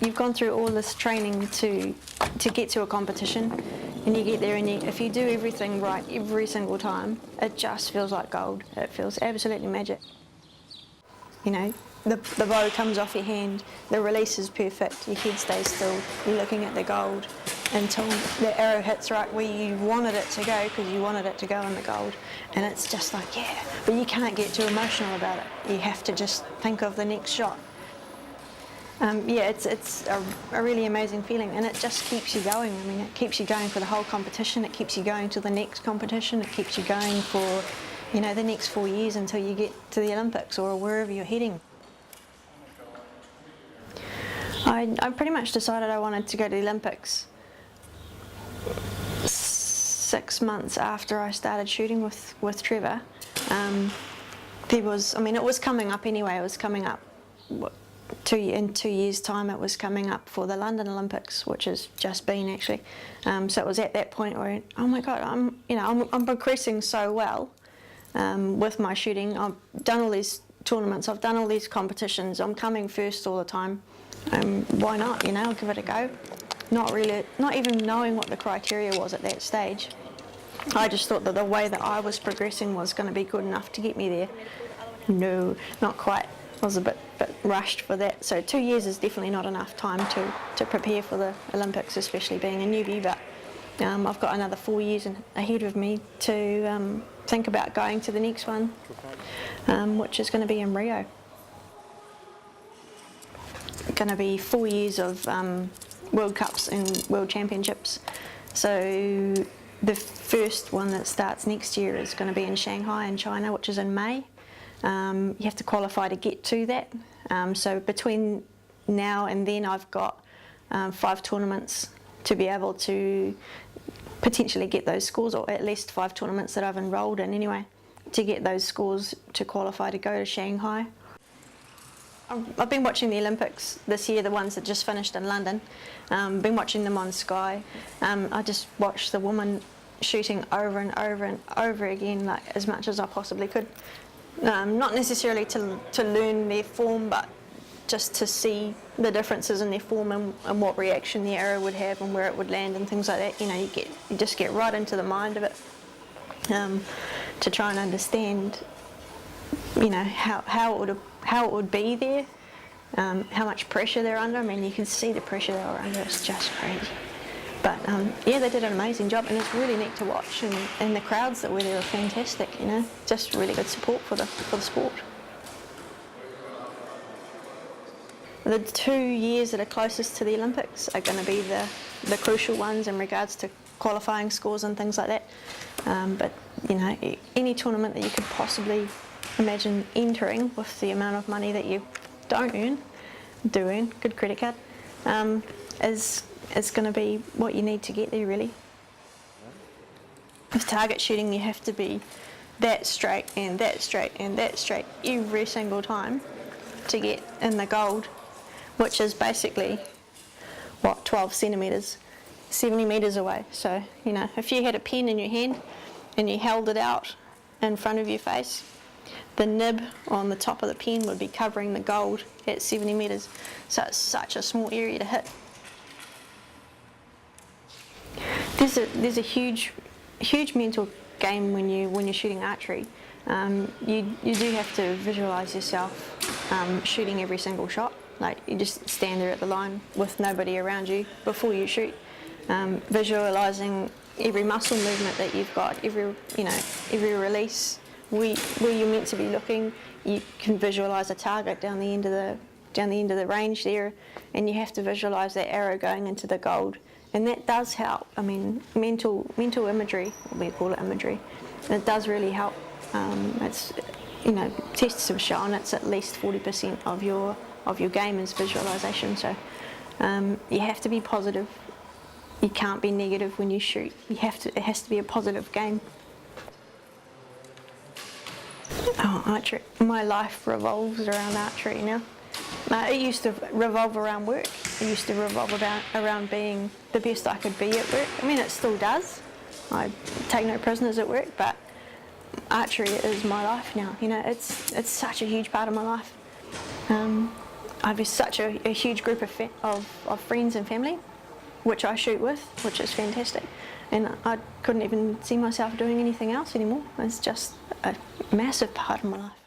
you've gone through all this training to get to a competition, and you get there, and if you do everything right every single time, it just feels like gold. It feels absolutely magic. You know, the bow comes off your hand, the release is perfect, your head stays still, you're looking at the gold until the arrow hits right where you wanted it to go, because you wanted it to go in the gold, and it's just like, yeah, but you can't get too emotional about it. You have to just think of the next shot. Yeah, it's a really amazing feeling, and it just keeps you going. I mean, it keeps you going for the whole competition, it keeps you going to the next competition, it keeps you going for, you know, the next 4 years until you get to the Olympics or wherever you're heading. I pretty much decided I wanted to go to the Olympics 6 months after I started shooting with Trevor. It was coming up anyway. It was coming up in 2 years' time. It was coming up for the London Olympics, which has just been actually. So it was at that point where, oh my God, I'm progressing so well with my shooting. I've done all these tournaments. I've done all these competitions. I'm coming first all the time. Why not? You know, I'll give it a go. Not even knowing what the criteria was at that stage. I just thought that the way that I was progressing was going to be good enough to get me there. No, not quite. I was a bit rushed for that. So 2 years is definitely not enough time to prepare for the Olympics, especially being a newbie. But I've got another 4 years ahead of me to think about going to the next one, which is going to be in Rio. Going to be 4 years of World Cups and World Championships. So the first one that starts next year is going to be in Shanghai in China, which is in May. You have to qualify to get to that. So between now and then I've got 5 tournaments to be able to potentially get those scores, or at least 5 tournaments that I've enrolled in anyway, to get those scores to qualify to go to Shanghai. I've been watching the Olympics this year, the ones that just finished in London. Been watching them on Sky. I just watched the woman shooting over and over and over again, like as much as I possibly could. Not necessarily to learn their form, but just to see the differences in their form and what reaction the arrow would have and where it would land and things like that. You know, you just get right into the mind of it to try and understand, you know, how it would be there, how much pressure they're under. I mean, you can see the pressure they were under. It's just crazy. But yeah, they did an amazing job, and it's really neat to watch. And the crowds that were there were fantastic. You know, just really good support for the sport. The 2 years that are closest to the Olympics are going to be the crucial ones in regards to qualifying scores and things like that. But you know, any tournament that you could possibly imagine entering with the amount of money that you don't earn, do earn, good credit card, is going to be what you need to get there, really. With target shooting, you have to be that straight and that straight and that straight every single time to get in the gold, which is basically, 12 centimetres, 70 metres away. So, you know, if you had a pen in your hand and you held it out in front of your face, the nib on the top of the pen would be covering the gold at 70 metres. So it's such a small area to hit. There's a huge mental game when you're shooting archery. You do have to visualise yourself shooting every single shot. Like, you just stand there at the line with nobody around you before you shoot, visualising every muscle movement that you've got, every release. Where you're meant to be looking. You can visualise a target down the end of the range there, and you have to visualise that arrow going into the gold, and that does help. I mean, mental imagery, we call it imagery, and it does really help. It's, you know, tests have shown it's at least 40% of your game is visualisation. So you have to be positive. You can't be negative when you shoot. It has to be a positive game. Oh, archery. My life revolves around archery now. It used to revolve around work. It used to revolve around being the best I could be at work. I mean, it still does. I take no prisoners at work, but archery is my life now. You know, it's such a huge part of my life. I have such a huge group of friends and family, which I shoot with, which is fantastic. And I couldn't even see myself doing anything else anymore. It's just a massive part of my life.